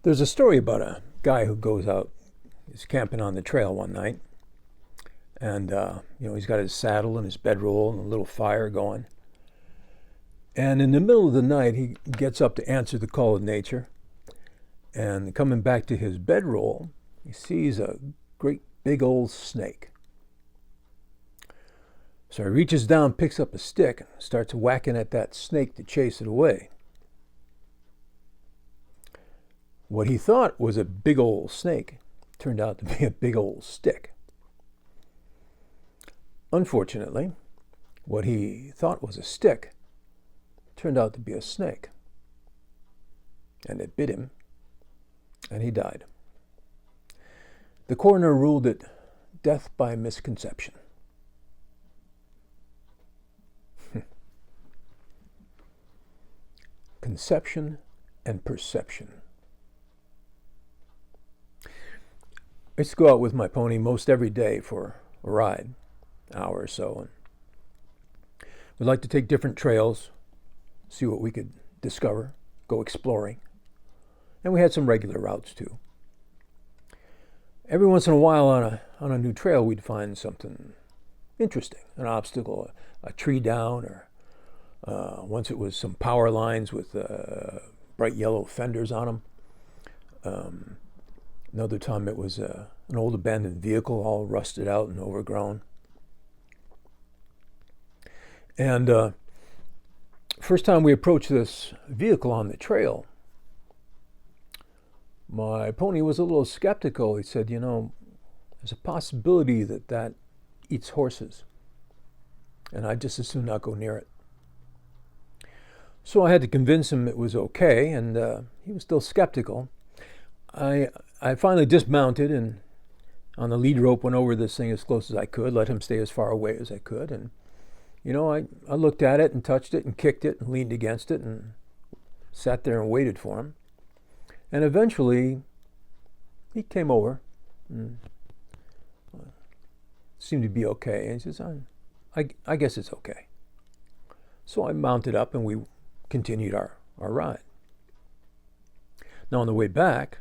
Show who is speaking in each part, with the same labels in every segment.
Speaker 1: There's a story about a guy who goes out, he's camping on the trail one night, and he's got his saddle and his bedroll and a little fire going. And in the middle of the night, he gets up to answer the call of nature. And coming back to his bedroll, he sees a great big old snake. So he reaches down, picks up a stick, and starts whacking at that snake to chase it away. What he thought was a big old snake turned out to be a big old stick. Unfortunately, what he thought was a stick turned out to be a snake. And it bit him, and he died. The coroner ruled it death by misconception. Conception and perception. I used to go out with my pony most every day for a ride, an hour or so. And we'd like to take different trails, see what we could discover, go exploring. And we had some regular routes too. Every once in a while on a new trail, we'd find something interesting, an obstacle, a tree down, or once it was some power lines with bright yellow fenders on them. Another time it was an old abandoned vehicle, all rusted out and overgrown. And first time we approached this vehicle on the trail, my pony was a little skeptical. He said, there's a possibility that eats horses, and I'd just as soon not go near it. So I had to convince him it was okay, and he was still skeptical. I finally dismounted and on the lead rope went over this thing as close as I could, let him stay as far away as I could. And, I looked at it and touched it and kicked it and leaned against it and sat there and waited for him. And eventually he came over and seemed to be okay. And he says, I guess it's okay. So I mounted up and we continued our ride. Now on the way back,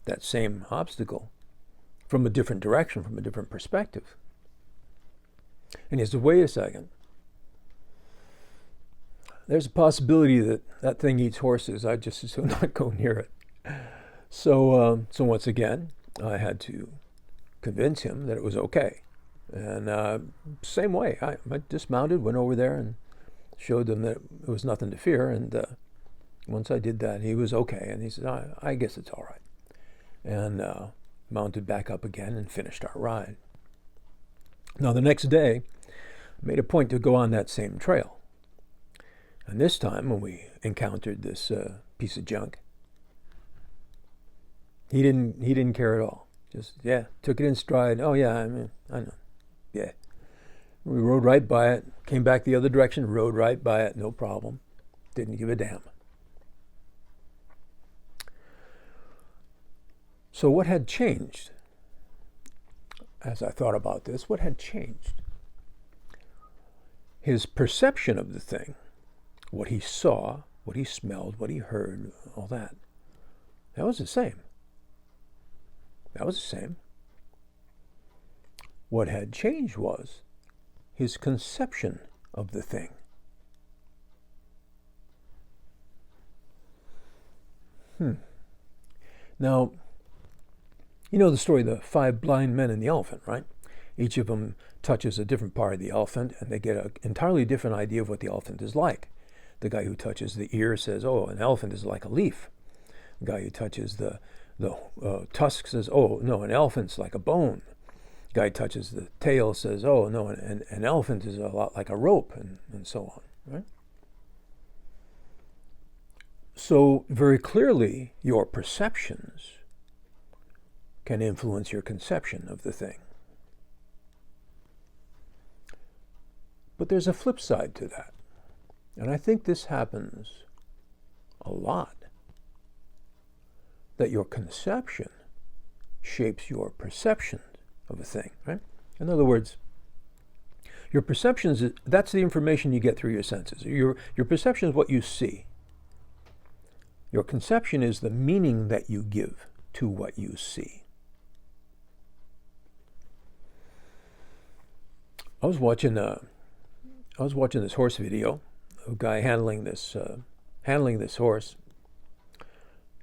Speaker 1: that same obstacle from a different direction, from a different perspective. And he said, wait a second. There's a possibility that thing eats horses. I just as soon not go near it. So once again, I had to convince him that it was okay. And same way, I dismounted, went over there and showed them that there was nothing to fear. And once I did that, he was okay. And he said, I guess it's all right. And mounted back up again and finished our ride. Now the next day, I made a point to go on that same trail. And this time when we encountered this piece of junk, he didn't care at all. Just, took it in stride. Oh yeah, I know. Yeah. We rode right by it, came back the other direction, rode right by it, no problem. Didn't give a damn. So what had changed? As I thought about this, what had changed? His perception of the thing, what he saw, what he smelled, what he heard, all that, that was the same. That was the same. What had changed was his conception of the thing. Now, you know the story of the 5 blind men and the elephant, right? Each of them touches a different part of the elephant, and they get an entirely different idea of what the elephant is like. The guy who touches the ear says, oh, an elephant is like a leaf. The guy who touches the tusk says, oh, no, an elephant's like a bone. The guy who touches the tail says, oh, no, an elephant is a lot like a rope, and so on, right? So very clearly, your perceptions can influence your conception of the thing. But there's a flip side to that. And I think this happens a lot. That your conception shapes your perception of a thing, right? In other words, your perceptions, that's the information you get through your senses. Your perception is what you see. Your conception is the meaning that you give to what you see. I was watching this horse video, a guy handling this horse,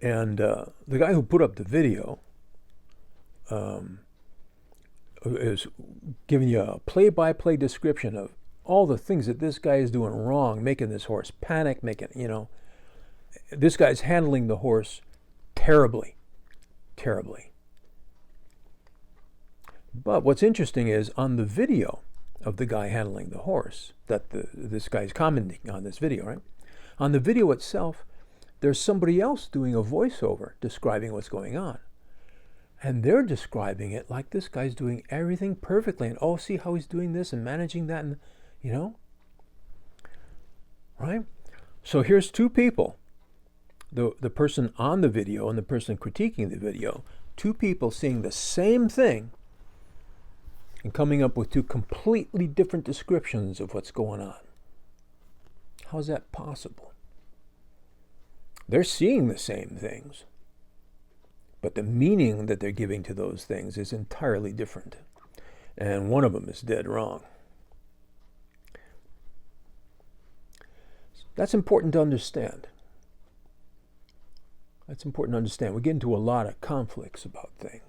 Speaker 1: and the guy who put up the video is giving you a play-by-play description of all the things that this guy is doing wrong, making this horse panic, this guy's handling the horse terribly. But what's interesting is on the video of the guy handling the horse, that this guy's commenting on this video, right? On the video itself, there's somebody else doing a voiceover describing what's going on. And they're describing it like this guy's doing everything perfectly. And oh, see how he's doing this and managing that, and right? So here's two people, the person on the video and the person critiquing the video, two people seeing the same thing and coming up with two completely different descriptions of what's going on. How is that possible? They're seeing the same things, but the meaning that they're giving to those things is entirely different. And one of them is dead wrong. That's important to understand. We get into a lot of conflicts about things.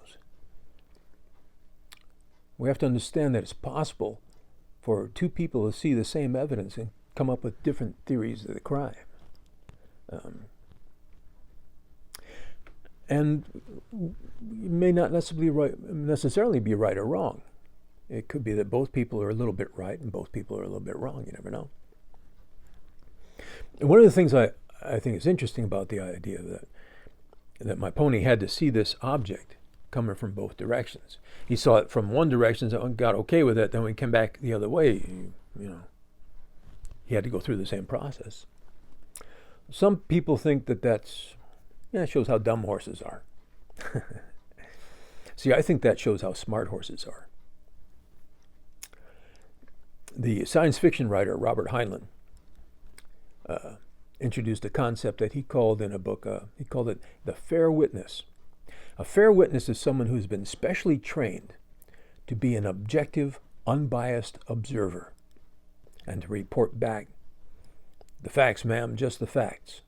Speaker 1: We have to understand that it's possible for two people to see the same evidence and come up with different theories of the crime. And you may not necessarily be right or wrong. It could be that both people are a little bit right and both people are a little bit wrong. You never know. And one of the things I think is interesting about the idea that my pony had to see this object coming from both directions. He saw it from one direction and got okay with it. Then when he came back the other way, he had to go through the same process. Some people think that shows how dumb horses are. See, I think that shows how smart horses are. The science fiction writer Robert Heinlein introduced a concept that he called in a book, he called it the fair witness. A fair witness is someone who's been specially trained to be an objective, unbiased observer and to report back the facts, ma'am, just the facts.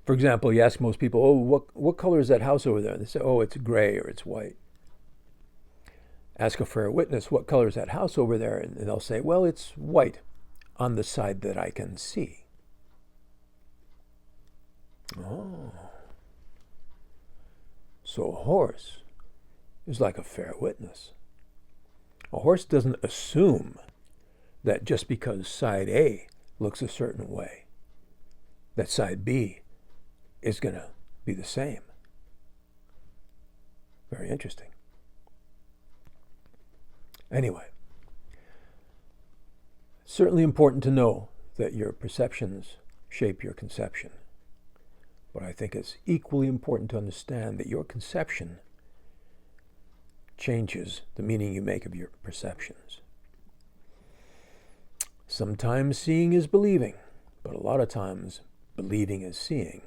Speaker 1: For example, you ask most people, oh, what color is that house over there? And they say, oh, it's gray or it's white. Ask a fair witness, what color is that house over there? And they'll say, well, it's white on the side that I can see. Oh. So a horse is like a fair witness. A horse doesn't assume that just because side A looks a certain way, that side B is going to be the same. Very interesting. Anyway, certainly important to know that your perceptions shape your conception. But I think it's equally important to understand that your conception changes the meaning you make of your perceptions. Sometimes seeing is believing, but a lot of times believing is seeing.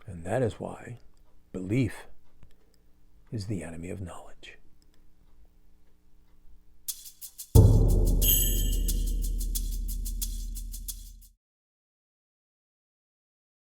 Speaker 1: And that is why belief is the enemy of knowledge.